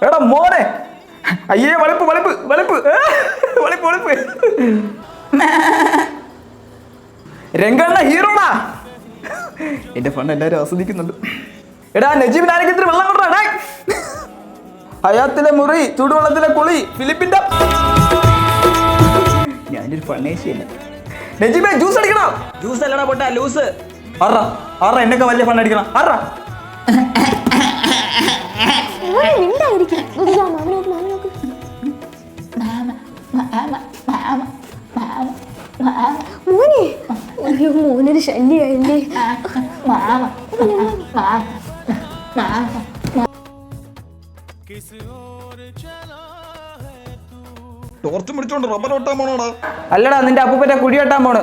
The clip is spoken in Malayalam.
എടാ മോനെ, അയ്യേ വളിപ്പ് വളിപ്പ് വളിപ്പ് വളിപ്പ് വളിപ്പ്. രംഗണ്ണ ഹീറോടാ. എന്റെ ഫണ്ട് എല്ലാവരും ആസ്വദിക്കുന്നുണ്ട്. എടാ നജീബിന് ആരെങ്കിലും ഇത്തിരി വെള്ളം കൊണ്ടാ. ഹയാത്തിലെ മുറി, ചൂടുവെള്ളത്തിലെ കുളി, ഫിലിപ്പിന്റെ. ഞാനൊരു ഫണ്ണേശിയല്ല. നജീബെ ജ്യൂസ് അടിക്കണം. ജ്യൂസ് അല്ലടാ പൊട്ടാ, ലൂസ്. ആറാ ആറാ എന്നൊക്കെ വലിയ ഫണ്ട് അടിക്കണം. ആറാ മോനൊരു ശല്യായില്ലേ. ടോർച്ച് പിടിച്ചോണ്ട് റബ്ബർ വെട്ടാൻ പോണോടാ. അല്ലടാ നിന്റെ അപ്പൂപ്പന്റെ കുഴി വെട്ടാൻ പോണ്.